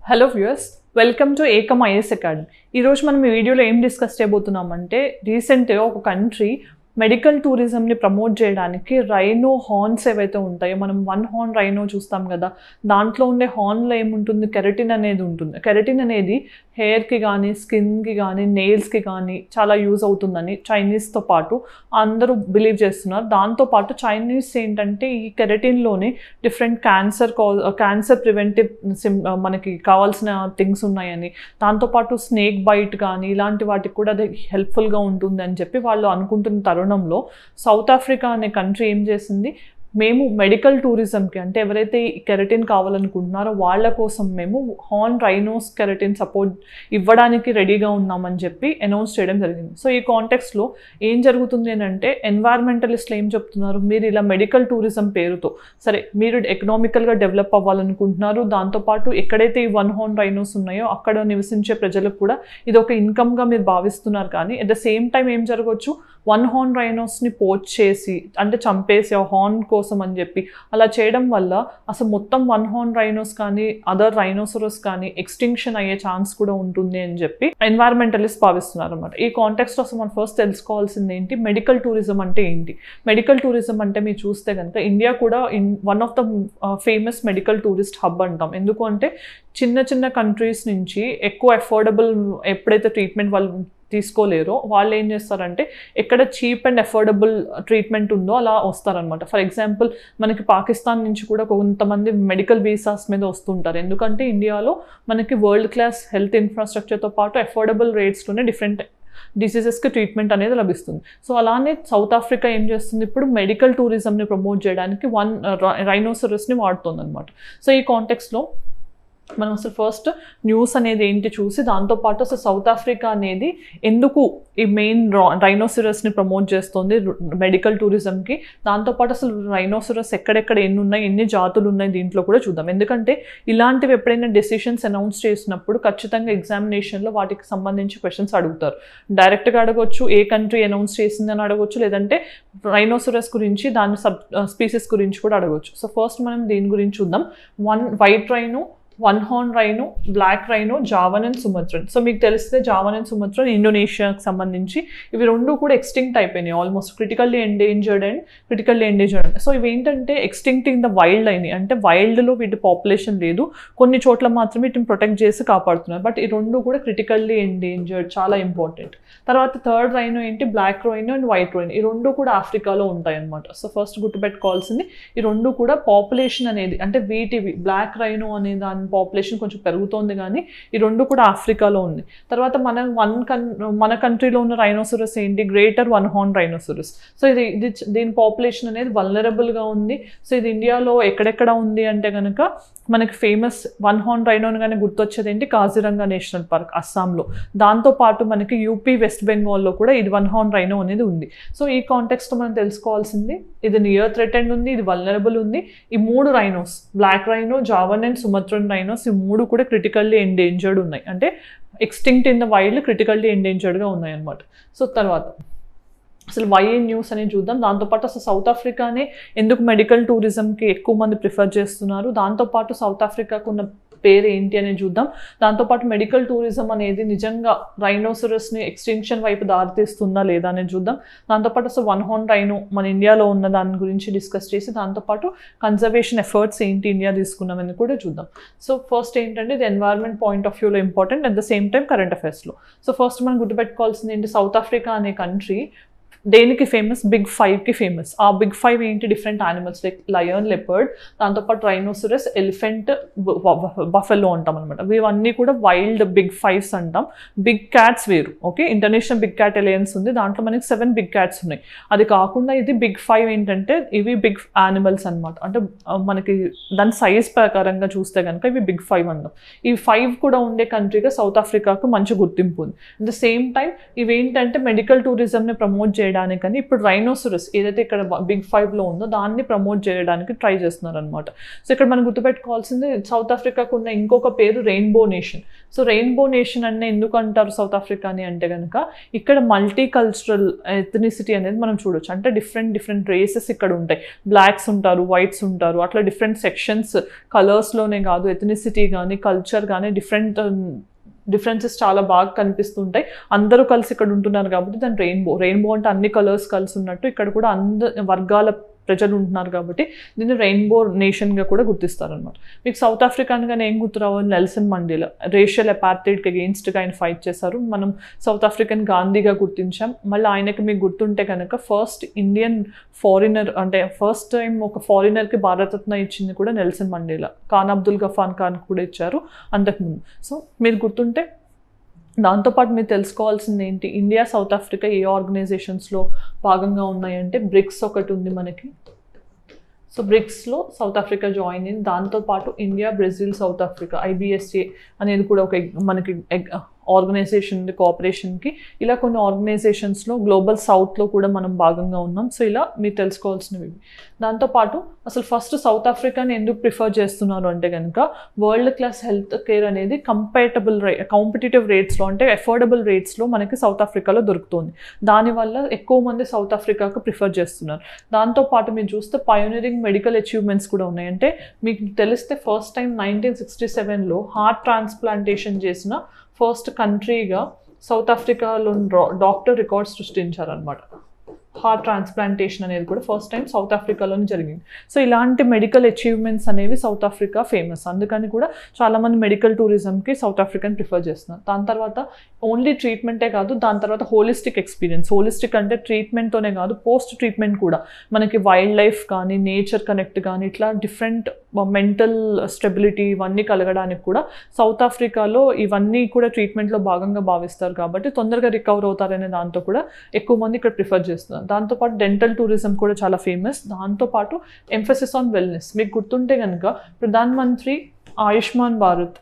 Hello viewers, welcome to Ekam IAS academy. ఈరోజు మనం ఈ వీడియోలో ఏం డిస్కస్ చేయబోతున్నామంటే రీసెంట్గా ఒక కంట్రీ మెడికల్ టూరిజంని ప్రమోట్ చేయడానికి రైనో హార్న్స్ ఏవైతే ఉంటాయో, మనం వన్ హార్న్ రైనో చూస్తాం కదా, దాంట్లో ఉండే హార్న్లో ఏముంటుంది, కెరటిన్ అనేది ఉంటుంది. కెరటిన్ అనేది హెయిర్కి కానీ స్కిన్కి కానీ నెయిల్స్కి కానీ చాలా యూజ్ అవుతుందని చైనీస్తో పాటు అందరూ బిలీవ్ చేస్తున్నారు. దాంతోపాటు చైనీస్ ఏంటంటే ఈ కెరటిన్లోనే డిఫరెంట్ క్యాన్సర్ ప్రివెంటివ్ మనకి కావాల్సిన థింగ్స్ ఉన్నాయని, దాంతోపాటు స్నేక్ బైట్ కానీ ఇలాంటి వాటికి కూడా అది హెల్ప్ఫుల్గా ఉంటుంది అని చెప్పి వాళ్ళు అనుకుంటున్న తరుణంలో సౌత్ ఆఫ్రికా అనే కంట్రీ ఏం చేసింది, మేము మెడికల్ టూరిజంకి అంటే ఎవరైతే ఈ కెరటిన్ కావాలనుకుంటున్నారో వాళ్ళ కోసం మేము హార్న్ రైనోస్ కెరటిన్ సపోర్ట్ ఇవ్వడానికి రెడీగా ఉన్నామని చెప్పి అనౌన్స్ చేయడం జరిగింది. సో ఈ కాంటెక్స్లో ఏం జరుగుతుంది అని అంటే, ఎన్వైర్మెంటలిస్ట్లు ఏం చెప్తున్నారు, మీరు ఇలా మెడికల్ టూరిజం పేరుతో సరే మీరు ఎకనామికల్గా డెవలప్ అవ్వాలనుకుంటున్నారు, దాంతోపాటు ఎక్కడైతే ఈ వన్ హార్న్ రైనోస్ ఉన్నాయో అక్కడ నివసించే ప్రజలకు కూడా ఇది ఒక ఇన్కమ్గా మీరు భావిస్తున్నారు. కానీ అట్ ద సేమ్ టైం ఏం జరగవచ్చు, వన్ హార్న్ రైనోస్ని పోచ్ చేసి అంటే చంపేసి ఆ హార్న్ కోసం అని చెప్పి అలా చేయడం వల్ల అసలు మొత్తం వన్ హార్న్ రైనోస్ కానీ అదర్ రైనోసరస్ కానీ ఎక్స్టింక్షన్ అయ్యే ఛాన్స్ కూడా ఉంటుంది అని చెప్పి ఎన్వైర్మెంటలిస్ట్ భావిస్తున్నారు అనమాట. ఈ కాంటెక్స్ట్ అసలు మనం ఫస్ట్ తెలుసుకోవాల్సింది ఏంటి, మెడికల్ టూరిజం అంటే ఏంటి. మెడికల్ టూరిజం అంటే మీరు చూస్తే కనుక ఇండియా కూడా one of the famous medical tourist hub అంటాం. ఎందుకు అంటే చిన్న చిన్న కంట్రీస్ నుంచి ఎక్కువ అఫోర్డబుల్ ఎప్పుడైతే ట్రీట్మెంట్ వాళ్ళు తీసుకోలేరో వాళ్ళు ఏం చేస్తారంటే ఎక్కడ చీప్ అండ్ అఫోర్డబుల్ ట్రీట్మెంట్ ఉందో అలా వస్తారనమాట. ఫర్ ఎగ్జాంపుల్ మనకి పాకిస్తాన్ నుంచి కూడా కొంతమంది మెడికల్ వీసాస్ మీద వస్తుంటారు. ఎందుకంటే ఇండియాలో మనకి వరల్డ్ క్లాస్ హెల్త్ ఇన్ఫ్రాస్ట్రక్చర్తో పాటు అఫోర్డబుల్ రేట్స్లోనే డిఫరెంట్ డిసీజెస్కి ట్రీట్మెంట్ అనేది లభిస్తుంది. సో అలానే సౌత్ ఆఫ్రికా ఏం చేస్తుంది, ఇప్పుడు మెడికల్ టూరిజంని ప్రమోట్ చేయడానికి వన్ రైనోసరస్ని వాడుతుంది అనమాట. సో ఈ కాంటెక్స్లో మనం అసలు ఫస్ట్ న్యూస్ అనేది ఏంటి చూసి, దాంతోపాటు అసలు సౌత్ ఆఫ్రికా అనేది ఎందుకు ఈ మెయిన్ రైనోసరస్ని ప్రమోట్ చేస్తుంది మెడికల్ టూరిజంకి, దాంతోపాటు అసలు రైనోసరస్ ఎక్కడెక్కడ ఎన్ని ఉన్నాయి, ఎన్ని జాతులు ఉన్నాయి దీంట్లో కూడా చూద్దాం. ఎందుకంటే ఇలాంటివి ఎప్పుడైనా డెసిషన్స్ అనౌన్స్ చేసినప్పుడు ఖచ్చితంగా ఎగ్జామినేషన్లో వాటికి సంబంధించి క్వశ్చన్స్ అడుగుతారు. డైరెక్ట్గా అడగవచ్చు, ఏ కంట్రీ అనౌన్స్ చేసిందని అడగవచ్చు, లేదంటే రైనోసరస్ గురించి దాని స్పీసీస్ గురించి కూడా అడగవచ్చు. సో ఫస్ట్ మనం దీని గురించి చూద్దాం. One white rhino, one horn rhino, black rhino, Javan and Sumatran. So మీకు తెలిస్తే జావన్ అండ్ సుమత్రన్ ఇండోనేషియాకి సంబంధించి ఇవి రెండు కూడా ఎక్స్టింక్ట్ అయిపోయినాయి, ఆల్మోస్ట్ క్రిటికల్లీ ఎండేంజర్డ్. సో ఇవి ఏంటంటే ఎక్స్టింక్ట్ ఇన్ ద వైల్డ్ అయినాయి, అంటే వైల్డ్లో వీటి పాపులేషన్ లేదు, కొన్ని చోట్ల మాత్రమే వీటిని ప్రొటెక్ట్ చేసి కాపాడుతున్నారు. బట్ ఈ రెండు కూడా క్రిటికల్లీ ఎండేంజర్డ్, చాలా ఇంపార్టెంట్. తర్వాత థర్డ్ రైనో ఏంటి, black rhino and white rhino. ఈ రెండు కూడా ఆఫ్రికాలో ఉంటాయి అనమాట. సో ఫస్ట్ గుర్తుపెట్టుకోవాల్సింది ఈ రెండు కూడా పాపులేషన్ అనేది అంటే వీటివి బ్లాక్ రైనో అనే దాని పాపులేషన్ కొంచెం పెరుగుతోంది, కానీ ఈ రెండు కూడా ఆఫ్రికాలో ఉంది. తర్వాత మన కంట్రీలో ఉన్న రైనోసరస్ ఏంటి, greater one horn rhinoceros. So దీని పాపులేషన్ అనేది వల్నరబుల్గా ఉంది. సో ఇది ఇండియాలో ఎక్కడెక్కడ ఉంది అంటే కనుక మనకి ఫేమస్ వన్ హార్న్ రైనోని కానీ గుర్తొచ్చేది ఏంటి, కాజిరంగా నేషనల్ పార్క్ అస్సాంలో. దాంతోపాటు మనకి యూపీ వెస్ట్ బెంగాల్లో కూడా ఇది వన్ హార్న్ రైనో అనేది ఉంది. సో ఈ కాంటెక్స్ట్ మనం తెలుసుకోవాల్సింది, ఇది నియర్ థ్రెటెండ్ ఉంది, ఇది వల్నరబుల్ ఉంది. ఈ మూడు rhinos, black rhino, Javan and Sumatran rhinos, ఈ మూడు కూడా క్రిటికల్లీ ఎండేంజర్డ్ ఉన్నాయి, అంటే extinct in the wild critically ఎండేంజర్డ్గా ఉన్నాయి అన్నమాట. సో తర్వాత అసలు వై న్యూస్ అనేది చూద్దాం. దాంతోపాటు అసలు సౌత్ ఆఫ్రికానే ఎందుకు మెడికల్ టూరిజంకి ఎక్కువ మంది ప్రిఫర్ చేస్తున్నారు, దాంతోపాటు సౌత్ ఆఫ్రికాకు ఉన్న పేరు ఏంటి అనేది చూద్దాం. దాంతోపాటు మెడికల్ టూరిజం అనేది నిజంగా రైనోసరస్ని ఎక్స్టింక్షన్ వైపు దారితీస్తుందా లేదా అనేది చూద్దాం. దాంతోపాటు అసలు వన్ హార్న్ రైనో మన ఇండియాలో ఉన్న దాని గురించి డిస్కస్ చేసి, దాంతోపాటు కన్జర్వేషన్ ఎఫర్ట్స్ ఏంటి ఇండియా తీసుకున్నామని కూడా చూద్దాం. సో ఫస్ట్ ఏంటంటే ఇది ఎన్వైర్న్మెంట్ పాయింట్ ఆఫ్ వ్యూలో important, at the same time current అఫైర్స్లో. సో ఫస్ట్ మనం గుర్తుపెట్టుకోవాల్సింది ఏంటి, సౌత్ ఆఫ్రికా అనే కంట్రీ దేనికి ఫేమస్, బిగ్ 5కి ఫేమస్. ఆ బిగ్ 5 ఏంటి, different animals like lion, leopard, దాంతోపాటు రైనోసరస్, ఎలిఫెంట్, బఫెలో అంటాం అనమాట. ఇవన్నీ కూడా వైల్డ్ బిగ్ 5s అంటాం. బిగ్ క్యాట్స్ వేరు, okay, international big cat alliance ఉంది, దాంట్లో మనకి 7 బిగ్ క్యాట్స్ ఉన్నాయి. అది కాకుండా ఇది బిగ్ 5 ఏంటంటే ఇవి బిగ్ యానిమల్స్ అనమాట. అంటే మనకి దాని సైజ్ ప్రకారంగా చూస్తే కనుక ఇవి బిగ్ 5 అంటాం. ఈ 5 కూడా ఉండే కంట్రీగా సౌత్ ఆఫ్రికాకు మంచి గుర్తింపు ఉంది. అట్ ద సేమ్ టైం ఇవి ఏంటంటే మెడికల్ టూరిజంని ప్రమోట్ చేయడానికని ఇప్పుడు రైనోసరస్ ఏదైతే ఇక్కడ బిగ్ 5లో ఉందో దాన్ని ప్రమోట్ చేయడానికి ట్రై చేస్తున్నారు అనమాట. సో ఇక్కడ మనం గుర్తుపెట్టుకోవాల్సింది సౌత్ ఆఫ్రికాకు ఉన్న ఇంకొక పేరు rainbow nation. So rainbow nation అనే ఎందుకు అంటారు సౌత్ ఆఫ్రికాని అంటే కనుక ఇక్కడ మల్టీ కల్చరల్ ఎథనిసిటీ అనేది మనం చూడొచ్చు. అంటే డిఫరెంట్ రేసెస్ ఇక్కడ ఉంటాయి. బ్లాక్స్ ఉంటారు, వైట్స్ ఉంటారు, అట్లా డిఫరెంట్ సెక్షన్స్ కలర్స్లోనే కాదు ఎథనిసిటీ కానీ కల్చర్ కానీ డిఫరెన్సెస్ చాలా బాగా కనిపిస్తుంటాయి. అందరూ కలిసి ఇక్కడ ఉంటున్నారు కాబట్టి దాని రెయిన్బో అంటే అన్ని కలర్స్ కలిసి ఉన్నట్టు ఇక్కడ కూడా వర్గాల ప్రజలు ఉంటున్నారు కాబట్టి దీన్ని రెయిన్బో నేషన్గా కూడా గుర్తిస్తారనమాట. మీకు సౌత్ ఆఫ్రికా అనగానే ఏం గుర్తు రావాలి? నెల్సన్ మండేలా రేషియల్ అపార్థైడ్కి అగెయిన్స్ట్గా ఆయన ఫైట్ చేశారు. మనం సౌత్ ఆఫ్రికన్ గాంధీగా గుర్తించాం. మళ్ళీ ఆయనకి మీకు గుర్తుంటే కనుక ఫస్ట్ ఇండియన్ ఫారినర్ అంటే ఫస్ట్ టైం ఒక ఫారినర్కి భారతరత్న ఇచ్చింది కూడా నెల్సన్ మండేలా. ఖాన్ అబ్దుల్ గఫార్ ఖాన్ కూడా ఇచ్చారు అంతకుముందు. సో మీరు గుర్తుంటే దాంతోపాటు మీరు తెలుసుకోవాల్సింది ఏంటి, ఇండియా సౌత్ ఆఫ్రికా ఏ ఆర్గనైజేషన్స్లో భాగంగా ఉన్నాయంటే బ్రిక్స్ ఒకటి ఉంది మనకి. సో బ్రిక్స్లో సౌత్ ఆఫ్రికా జాయిన్ అయింది. దాంతోపాటు India, Brazil, south Africa IBSA అనేది కూడా ఒక మనకి ఆర్గనైజేషన్ కోఆపరేషన్కి. ఇలా కొన్ని ఆర్గనైజేషన్స్లో గ్లోబల్ సౌత్లో కూడా మనం భాగంగా ఉన్నాం. సో ఇలా మీరు తెలుసుకోవాల్సినవి. దాంతోపాటు అసలు ఫస్ట్ సౌత్ ఆఫ్రికాని ఎందుకు ప్రిఫర్ చేస్తున్నారు అంటే కనుక వరల్డ్ క్లాస్ హెల్త్ కేర్ అనేది కాంపిటేటివ్ రేట్స్లో అంటే అఫోర్డబుల్ రేట్స్లో మనకి సౌత్ ఆఫ్రికాలో దొరుకుతుంది. దానివల్ల ఎక్కువ మంది సౌత్ ఆఫ్రికాకు ప్రిఫర్ చేస్తున్నారు. దాంతోపాటు మీరు చూస్తే పయోనీరింగ్ మెడికల్ అచీవ్మెంట్స్ కూడా ఉన్నాయి. అంటే మీకు తెలిస్తే ఫస్ట్ టైం 1967లో హార్ట్ ట్రాన్స్ప్లాంటేషన్ చేసిన ఫస్ట్ కంట్రీగా సౌత్ ఆఫ్రికాలో డాక్టర్ రికార్డ్ సృష్టించారనమాట. హార్ట్ ట్రాన్స్ప్లాంటేషన్ అనేది కూడా ఫస్ట్ టైం సౌత్ ఆఫ్రికాలోనే జరిగింది. సో ఇలాంటి మెడికల్ అచీవ్మెంట్స్ అనేవి సౌత్ ఆఫ్రికా ఫేమస్. అందుకని కూడా చాలామంది మెడికల్ టూరిజంకి సౌత్ ఆఫ్రికాని ప్రిఫర్ చేస్తున్నారు. దాని తర్వాత ఓన్లీ ట్రీట్మెంటే కాదు, దాని తర్వాత హోలిస్టిక్ ఎక్స్పీరియన్స్. హోలిస్టిక్ అంటే ట్రీట్మెంట్తోనే కాదు, పోస్ట్ ట్రీట్మెంట్ కూడా మనకి వైల్డ్ లైఫ్ కానీ నేచర్ కనెక్ట్ కానీ ఇట్లా డిఫరెంట్ మెంటల్ స్టెబిలిటీ ఇవన్నీ కలగడానికి కూడా సౌత్ ఆఫ్రికాలో ఇవన్నీ కూడా ట్రీట్మెంట్లో భాగంగా భావిస్తారు. కాబట్టి తొందరగా రికవర్ అవుతారనే దాంతో కూడా ఎక్కువ మంది ఇక్కడ ప్రిఫర్ చేస్తున్నారు. దాంతోపాటు డెంటల్ టూరిజం కూడా చాలా ఫేమస్. దాంతోపాటు ఎంఫసిస్ ఆన్ వెల్నెస్. మీకు గుర్తుంటే కనుక ప్రధాన మంత్రి ఆయుష్మాన్ భారత్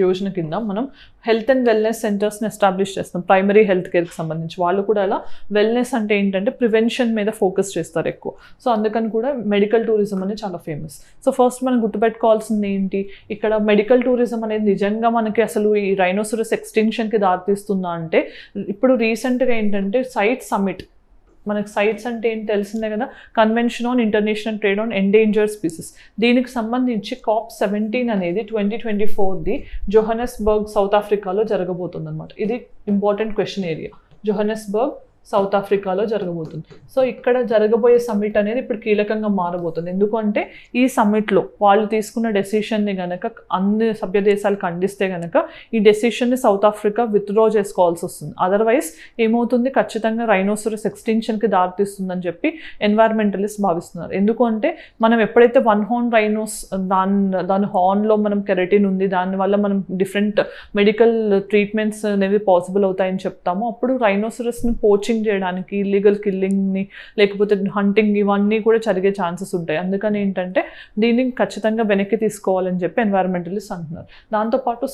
యోజన కింద మనం హెల్త్ అండ్ వెల్నెస్ సెంటర్స్ని ఎస్టాబ్లిష్ చేస్తాం ప్రైమరీ హెల్త్ కేర్కి సంబంధించి. వాళ్ళు కూడా అలా వెల్నెస్ అంటే ఏంటంటే ప్రివెన్షన్ మీద ఫోకస్ చేస్తారు ఎక్కువ. సో అందుకని కూడా మెడికల్ టూరిజం అనేది చాలా ఫేమస్. సో ఫస్ట్ మనం గుర్తుపెట్టుకోవాల్సింది ఏంటి, ఇక్కడ మెడికల్ టూరిజం అనేది నిజంగా మనకి అసలు ఈ రైనోసరస్ ఎక్స్టింక్షన్కి దారితీస్తుందా అంటే ఇప్పుడు రీసెంట్గా ఏంటంటే సైట్ సమిట్. మనకు సైట్స్ అంటే ఏంటి తెలిసిందే కదా, convention on international trade on endangered species. దీనికి సంబంధించి COP17 అనేది 2024ది జోహన్నెస్బర్గ్ సౌత్ ఆఫ్రికాలో జరగబోతుంది అనమాట. ఇది important question area. Johannesburg south ఆఫ్రికాలో జరగబోతుంది. సో ఇక్కడ జరగబోయే సమ్మిట్ అనేది ఇప్పుడు కీలకంగా మారబోతుంది. ఎందుకంటే ఈ సమ్మిట్లో వాళ్ళు తీసుకున్న డెసిషన్ని కనుక అన్ని సభ్య దేశాలు ఖండిస్తే కనుక ఈ డెసిషన్ని సౌత్ ఆఫ్రికా విత్డ్రా చేసుకోవాల్సి వస్తుంది. అదర్వైజ్ ఏమవుతుంది, ఖచ్చితంగా రైనోసరస్ ఎక్స్టింక్షన్కి దారితీస్తుందని చెప్పి ఎన్వైర్మెంటలిస్ట్ భావిస్తున్నారు. ఎందుకంటే మనం ఎప్పుడైతే వన్ హార్న్ రైనోస్ దాని హార్న్లో మనం కెరటిన్ ఉంది, దానివల్ల మనం డిఫరెంట్ మెడికల్ ట్రీట్మెంట్స్ అనేవి పాసిబుల్ అవుతాయని చెప్తామో అప్పుడు రైనోసరస్ని పోచింగ్ చేయడానికి ఇల్లీగల్ కిల్లింగ్ని లేకపోతే హంటింగ్ ఇవన్నీ కూడా జరిగే ఛాన్సెస్ ఉంటాయి. అందుకని ఏంటంటే దీన్ని ఖచ్చితంగా వెనక్కి తీసుకోవాలని చెప్పి ఎన్వైర్మెంటలిస్ట్ అంటున్నారు. దాంతోపాటు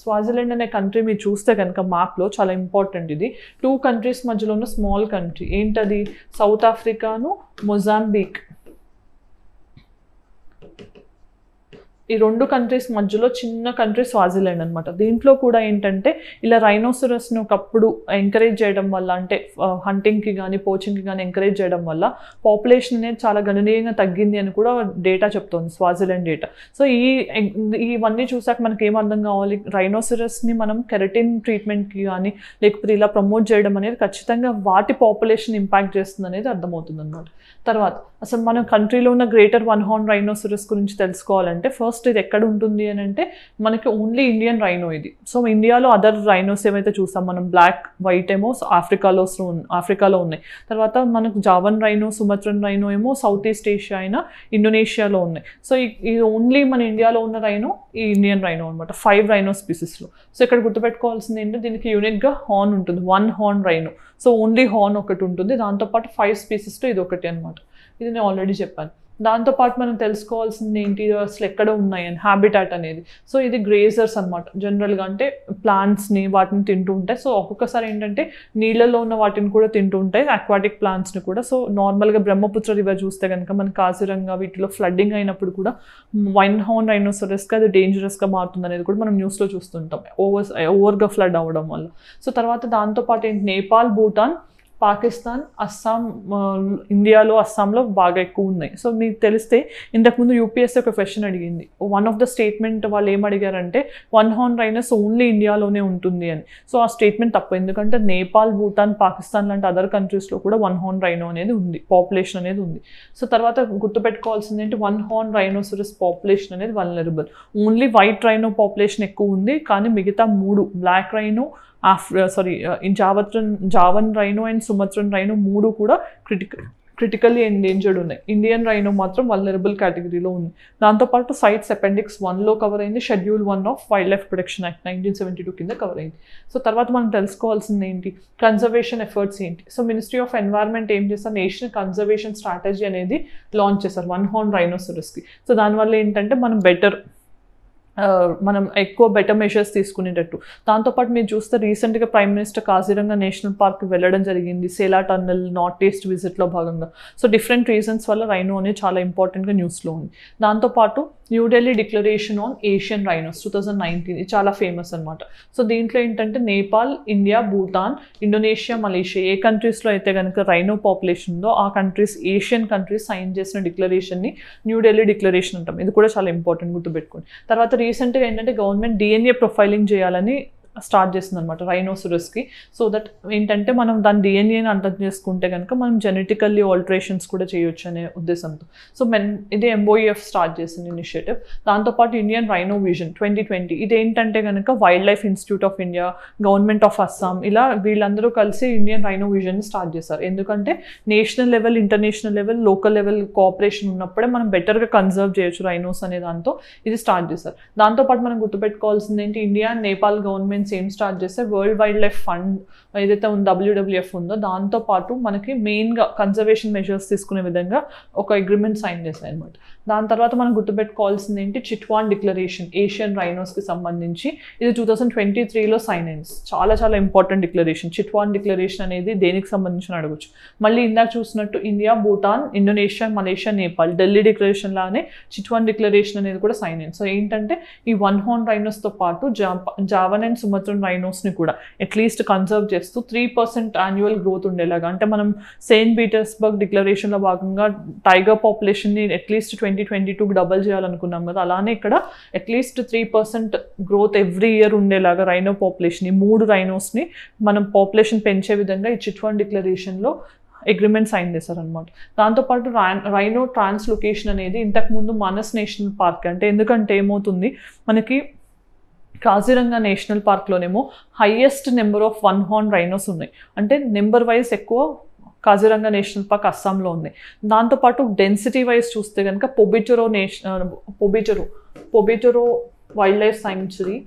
స్వాజిలాండ్ అనే కంట్రీ మీరు చూస్తే కనుక మ్యాప్లో చాలా ఇంపార్టెంట్. ఇది 2 కంట్రీస్ మధ్యలో ఉన్న స్మాల్ కంట్రీ. ఏంటది, సౌత్ ఆఫ్రికాను మొజాంబిక్. ఈ 2 కంట్రీస్ మధ్యలో చిన్న కంట్రీ స్వాజిలాండ్ అనమాట. దీంట్లో కూడా ఏంటంటే ఇలా రైనోసరస్ని ఒకప్పుడు ఎంకరేజ్ చేయడం వల్ల అంటే హంటింగ్కి కానీ పోచింగ్కి కానీ ఎంకరేజ్ చేయడం వల్ల పాపులేషన్ అనేది చాలా గణనీయంగా తగ్గింది అని కూడా డేటా చెప్తోంది, స్వాజిలాండ్ డేటా. సో ఇవన్నీ చూసాక మనకి ఏం అర్థం కావాలి, రైనోసరస్ని మనం కెరటిన్ ట్రీట్మెంట్కి కానీ లేకపోతే ఇలా ప్రమోట్ చేయడం అనేది ఖచ్చితంగా వాటి పాపులేషన్ ఇంపాక్ట్ చేస్తుంది అనేది అర్థమవుతుంది అనమాట. తర్వాత అసలు మన కంట్రీలో ఉన్న గ్రేటర్ వన్ హార్న్ రైనోసరస్ గురించి తెలుసుకోవాలంటే ఫస్ట్ ఇది ఎక్కడ ఉంటుంది అని అంటే మనకి ఓన్లీ ఇండియన్ రైనో ఇది. సో ఇండియాలో అదర్ రైనోస్ ఏమైతే చూస్తాం మనం బ్లాక్ వైట్ ఏమో ఆఫ్రికాలో ఉన్నాయి. తర్వాత మనకు జావన్ రైనో, సుమత్రన్ రైనో ఏమో సౌత్ ఈస్ట్ ఏషియా అయినా ఇండోనేషియాలో ఉన్నాయి. సో ఇది ఓన్లీ మన ఇండియాలో ఉన్న రైనో ఈ ఇండియన్ రైనో అనమాట, 5 రైనో స్పీసెస్లో. సో ఇక్కడ గుర్తుపెట్టుకోవాల్సింది ఏంటంటే దీనికి యూనిక్గా హార్న్ ఉంటుంది, 1 horn rhino. So only horn ఒకటి ఉంటుంది, దాంతోపాటు 5 స్పీసెస్లో ఇది ఒకటి అనమాట. ఇది నేను ఆల్రెడీ చెప్పాను. దాంతోపాటు మనం తెలుసుకోవాల్సింది ఏంటి, అసలు ఎక్కడ ఉన్నాయని హ్యాబిటాట్ అనేది. సో ఇది గ్రేజర్స్ అనమాట జనరల్గా, అంటే ప్లాంట్స్ని వాటిని తింటూ ఉంటాయి. సో ఒక్కొక్కసారి ఏంటంటే నీళ్ళలో ఉన్న వాటిని కూడా తింటూ ఉంటాయి, అక్వాటిక్ ప్లాంట్స్ని కూడా. సో నార్మల్గా బ్రహ్మపుత్ర రివర్ చూస్తే కనుక మన కాజిరంగా వీటిలో ఫ్లడ్డింగ్ అయినప్పుడు కూడా వైన్ హార్న్ రైనోసరస్గా అది డేంజరస్గా మారుతుంది అనేది కూడా మనం న్యూస్లో చూస్తుంటాం, ఓవర్గా ఫ్లడ్ అవ్వడం వల్ల. సో తర్వాత దాంతోపాటు ఏంటి, నేపాల్, భూటాన్, పాకిస్తాన్, అస్సాం, ఇండియాలో అస్సాంలో బాగా ఎక్కువ ఉన్నాయి. సో మీకు తెలిస్తే ఇంతకుముందు యూపీఎస్సీ ఒక క్వశ్చన్ అడిగింది. వన్ ఆఫ్ ద స్టేట్మెంట్ వాళ్ళు ఏం అడిగారంటే వన్ హార్న్ రైనోస్ ఓన్లీ ఇండియాలోనే ఉంటుంది అని. సో ఆ స్టేట్మెంట్ తప్పు, ఎందుకంటే నేపాల్, భూటాన్, పాకిస్తాన్ లాంటి అదర్ కంట్రీస్లో కూడా వన్ హార్న్ రైనో అనేది ఉంది, పాపులేషన్ అనేది ఉంది. సో తర్వాత గుర్తుపెట్టుకోవాల్సింది ఏంటి, వన్ హార్న్ రైనోసరస్ పాపులేషన్ అనేది vulnerable. Only white rhino population ఎక్కువ ఉంది, కానీ మిగతా 3 black rhino, Javan rhino and Sumatran rhino 3 కూడా క్రిటికల్లీ ఎండేంజర్డ్ ఉన్నాయి. ఇండియన్ రైనో మాత్రం వల్నరబుల్ కేటగిరీలో ఉంది. దాంతోపాటు సైట్స్ అపెండిక్స్ 1లో కవర్ అయింది, schedule 1 of wild life protection act 1972 కింద కవర్ అయింది. సో తర్వాత మనం తెలుసుకోవాల్సింది ఏంటి, కన్జర్వేషన్ ఎఫర్ట్స్ ఏంటి. సో మినిస్ట్రీ ఆఫ్ ఎన్వైర్న్మెంట్ ఏం చేస్తారు, నేషనల్ కన్జర్వేషన్ స్ట్రాటజీ అనేది లాంచ్ చేస్తారు వన్ హార్న్ రైనోసరస్కి. సో దానివల్ల ఏంటంటే మనం ఎక్కువ బెటర్ మెషర్స్ తీసుకునేటట్టు. దాంతోపాటు మీరు చూస్తే రీసెంట్గా ప్రైమ్ మినిస్టర్ కాజిరంగా నేషనల్ పార్క్కి వెళ్ళడం జరిగింది, సేలా టన్నల్ నార్త్ ఈస్ట్ విజిట్లో భాగంగా. సో డిఫరెంట్ రీజన్స్ వల్ల రైనో అనేది చాలా ఇంపార్టెంట్గా న్యూస్లో ఉంది. దాంతోపాటు New Delhi declaration on Asian rhinos 2019, ఇది చాలా ఫేమస్ అనమాట. సో దీంట్లో ఏంటంటే Nepal, India, Bhutan, Indonesia, Malaysia ఏ కంట్రీస్లో అయితే కనుక రైనో పాపులేషన్ ఉందో ఆ కంట్రీస్, ఏషియన్ కంట్రీస్ సైన్ చేసిన డిక్లరేషన్ని న్యూఢిల్లీ డిక్లరేషన్ అంటాం. ఇది కూడా చాలా ఇంపార్టెంట్, గుర్తుపెట్టుకోండి. తర్వాత రీసెంట్గా ఏంటంటే గవర్నమెంట్ డిఎన్ఏ ప్రొఫైలింగ్ చేయాలని స్టార్ట్ చేస్తుంది అనమాట రైనోసరస్కి. సో దట్ ఏంటంటే మనం దాని డిఎన్ఏని అర్థం చేసుకుంటే కనుక మనం జెనెటికల్లీ ఆల్టరేషన్స్ కూడా చేయొచ్చు అనే ఉద్దేశంతో. సో ఇది ఎంఓఈఎఫ్ స్టార్ట్ చేసిన ఇనిషియేటివ్. దాంతోపాటు ఇండియన్ రైనో విజన్ 2020, ఇదేంటంటే కనుక wild life institute of India, government of Assam, ఇలా వీళ్ళందరూ కలిసి ఇండియన్ రైనో విజన్ని స్టార్ట్ చేశారు. ఎందుకంటే national level, international level, local level cooperation ఉన్నప్పుడే మనం బెటర్గా కన్జర్వ్ చేయొచ్చు రైనోస్ అనే దాంతో ఇది స్టార్ట్ చేశారు. దాంతోపాటు మనం గుర్తుపెట్టుకోవాల్సింది ఏంటి, India and Nepal government same start చేస్తే వరల్డ్ వైల్డ్ లైఫ్ ఫండ్ ఏదైతే WWF ఉందో దాంతోపాటు మనకి మెయిన్గా కన్జర్వేషన్ మెజర్స్ తీసుకునే విధంగా ఒక అగ్రిమెంట్ సైన్ చేశాయి అనమాట. దాని తర్వాత మనం గుర్తుపెట్టుకోవాల్సింది ఏంటి, చిట్వాన్ డిక్లరేషన్ ఏషియన్ రైనోస్కి సంబంధించి, ఇది 2023లో సైన్ అయింది. చాలా చాలా ఇంపార్టెంట్ డిక్లరేషన్. చిట్వాన్ డిక్లరేషన్ అనేది దేనికి సంబంధించిన అడగచ్చు. మళ్ళీ ఇందాక చూసినట్టు India, Bhutan, Indonesia, Malaysia, Nepal Delhi declaration లానే చిట్వాన్ డిక్లరేషన్ అనేది కూడా సైన్ అయింది. సో ఏంటంటే ఈ వన్ హార్న్ రైనోస్తో పాటు జావన్ అండ్ సుమత్రన్ రైనోస్ని కూడా అట్లీస్ట్ కన్సర్వ్ చేస్తూ 3% యాన్యువల్ గ్రోత్ ఉండేలాగా, అంటే మనం సెయింట్ పీటర్స్బర్గ్ డిక్లరేషన్లో భాగంగా టైగర్ పాపులేషన్ని అట్లీస్ట్ 2022కి డబల్ చేయాలనుకున్నాం కదా, అలానే ఇక్కడ అట్లీస్ట్ 3% గ్రోత్ ఎవ్రీ ఇయర్ ఉండేలాగా రైనో పాపులేషన్, ఈ 3 రైనోస్ని మనం పాపులేషన్ పెంచే విధంగా ఈ చిట్వాన్ డిక్లరేషన్లో అగ్రిమెంట్ సైన్ చేశారనమాట. దాంతోపాటు రైనో ట్రాన్స్లొకేషన్ అనేది ఇంతకుముందు మానస్ నేషనల్ పార్క్, అంటే ఎందుకంటే ఏమవుతుంది మనకి కాజిరంగా నేషనల్ పార్క్లోనేమో highest number of one horn rhinos ఉన్నాయి, అంటే నెంబర్ వైజ్ ఎక్కువ కాజిరంగా నేషనల్ పార్క్ అస్సాంలో ఉంది. దాంతోపాటు డెన్సిటీ వైజ్ చూస్తే కనుక పొబిటరో వైల్డ్ లైఫ్ శాంక్చురీ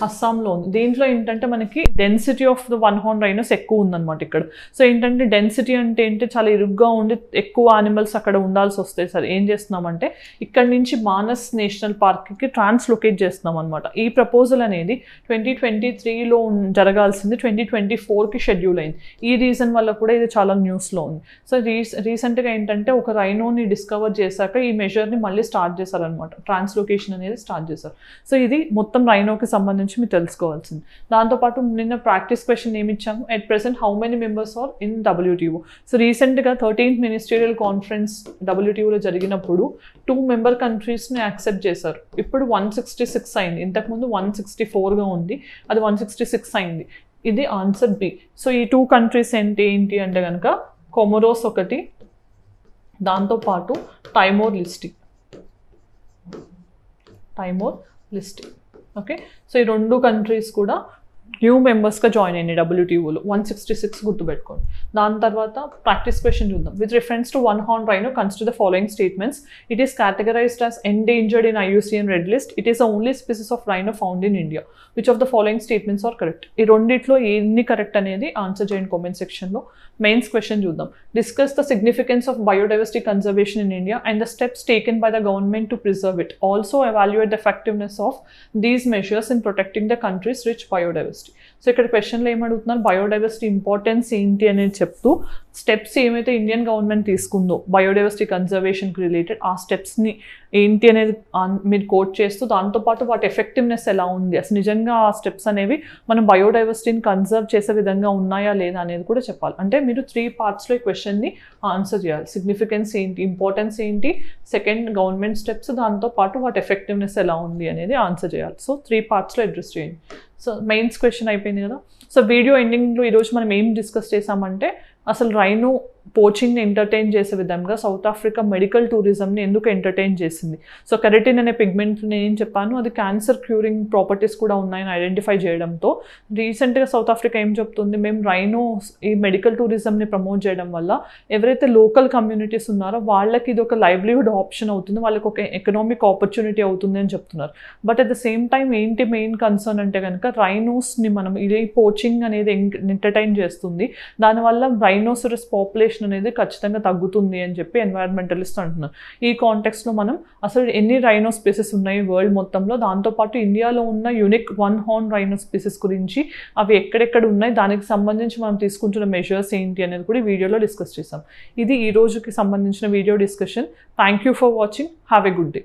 అస్సాంలో ఉంది. దీంట్లో ఏంటంటే మనకి density of the one horn rhinos ఎక్కువ ఉందన్నమాట ఇక్కడ. సో ఏంటంటే డెన్సిటీ అంటే ఏంటి, చాలా ఇరుగ్గా ఉండి ఎక్కువ యానిమల్స్ అక్కడ ఉండాల్సి వస్తాయి. సరే ఏం చేస్తున్నామంటే ఇక్కడ నుంచి మానస్ నేషనల్ పార్క్కి ట్రాన్స్లొకేట్ చేస్తున్నాం అనమాట. ఈ ప్రపోజల్ అనేది 2023లో జరగాల్సింది 2024కి షెడ్యూల్ అయింది. ఈ రీజన్ వల్ల కూడా ఇది చాలా న్యూస్లో ఉంది. సో రీసెంట్గా ఏంటంటే ఒక రైనోని డిస్కవర్ చేశాక ఈ మెజర్ని మళ్ళీ స్టార్ట్ చేశారనమాట, ట్రాన్స్లొకేషన్ అనేది స్టార్ట్ చేశారు. సో ఇది మొత్తం రైనోకి సంబంధించి మీరు తెలుసుకోవాల్సింది. దాంతోపాటు నిన్న ప్రాక్టీస్ క్వశ్చన్ ఏమి ఇచ్చాము, at present how many members are in WTO. So రీసెంట్గా 13th మినిస్టీరియల్ కాన్ఫరెన్స్ WTOలో జరిగినప్పుడు 2 మెంబర్ కంట్రీస్ని యాక్సెప్ట్ చేశారు. ఇప్పుడు 166 అయింది, ఇంతకుముందు 164గా ఉంది, అది 166 అయింది. ఇది ఆన్సర్ బి. సో ఈ 2 కంట్రీస్ ఏంటి అంటే కనుక కొమరోస్ ఒకటి, దాంతోపాటు టైమోర్ లిస్టింగ్. ఓకే, సో ఈ 2 కంట్రీస్ కూడా న్యూ మెంబర్స్గా జాయిన్ అయ్యింది WTOలో 166 గుర్తుపెట్టుకోండి. దాని తర్వాత ప్రాక్టీస్ క్వశ్చన్ చూద్దాం. With reference to one horn rhino consider the following statements. It is categorized as endangered in IUCN red list. It is the only species of rhino found in India. Which of the following statements are correct? ఈ రెండిట్లో ఎన్ని correct అనేది answer చేయండి comment సెక్షన్లో. Mains question చూద్దాం. Discuss the significance of biodiversity conservation in India and the steps taken by the government to preserve it. Also evaluate the effectiveness of these measures in protecting the countries rich biodiversity. So ఇక్కడ క్వశ్చన్లో ఏమడుగుతున్నారు, biodiversity importance ఏంటి అనేది చెప్తూ steps ఏమైతే Indian government తీసుకుందో biodiversity కన్జర్వేషన్కి related ఆ స్టెప్స్ని ఏంటి అనేది మీరు కోట్ చేస్తూ దాంతోపాటు వాటి ఎఫెక్టివ్నెస్ ఎలా ఉంది, అసలు నిజంగా ఆ స్టెప్స్ అనేవి మనం బయోడైవర్సిటీని కన్జర్వ్ చేసే విధంగా ఉన్నాయా లేదా అనేది కూడా చెప్పాలి. అంటే మీరు 3 పార్ట్స్లో ఈ క్వశ్చన్ని ఆన్సర్ చేయాలి. సిగ్నిఫికెన్స్ ఏంటి, ఇంపార్టెన్స్ ఏంటి, సెకండ్ గవర్నమెంట్ స్టెప్స్, దాంతోపాటు వాటి ఎఫెక్టివ్నెస్ ఎలా ఉంది అనేది ఆన్సర్ చేయాలి. సో 3 పార్ట్స్లో అడ్రస్ చేయండి. సో మెయిన్స్ క్వశ్చన్ అయిపోయింది కదా. సో వీడియో ఎండింగ్లో ఈరోజు మనం ఏం డిస్కస్ చేసామంటే అసలు రైనో పోచింగ్ని ఎంటర్టైన్ చేసే విధంగా సౌత్ ఆఫ్రికా మెడికల్ టూరిజంని ఎందుకు ఎంటర్టైన్ చేసింది. సో కెరటిన్ అనే పిగ్మెంట్ని ఏం చెప్పాను, అది క్యాన్సర్ క్యూరింగ్ ప్రాపర్టీస్ కూడా ఉన్నాయని ఐడెంటిఫై చేయడంతో రీసెంట్గా సౌత్ ఆఫ్రికా ఏం చెప్తుంది, మేము రైనో ఈ మెడికల్ టూరిజంని ప్రమోట్ చేయడం వల్ల ఎవరైతే లోకల్ కమ్యూనిటీస్ ఉన్నారో వాళ్ళకి ఇది ఒక లైవ్లీహుడ్ ఆప్షన్ అవుతుంది, వాళ్ళకి ఒక ఎకనామిక్ ఆపర్చునిటీ అవుతుంది అని చెప్తున్నారు. But at the same time ఏంటి మెయిన్ కన్సర్న్ అంటే కనుక రైనోస్ని మనం ఇది పోచింగ్ అనేది ఎంటర్టైన్ చేస్తుంది, దానివల్ల రైనోసరస్ పాపులేషన్ అనేది ఖచ్చితంగా తగ్గుతుంది అని చెప్పి ఎన్వైరన్మెంటలిస్ట్ అంటున్నారు. ఈ కాంటెక్స్లో మనం అసలు ఎన్ని రైనో స్పీసెస్ ఉన్నాయి వరల్డ్ మొత్తంలో, దాంతోపాటు ఇండియాలో ఉన్న unique one horn rhino species గురించి అవి ఎక్కడెక్కడ ఉన్నాయి, దానికి సంబంధించి మనం తీసుకుంటున్న మెజర్స్ ఏంటి అనేది కూడా ఈ వీడియోలో డిస్కస్ చేసాం. ఇది ఈ రోజుకి సంబంధించిన video discussion. Thank you for watching. Have a good day.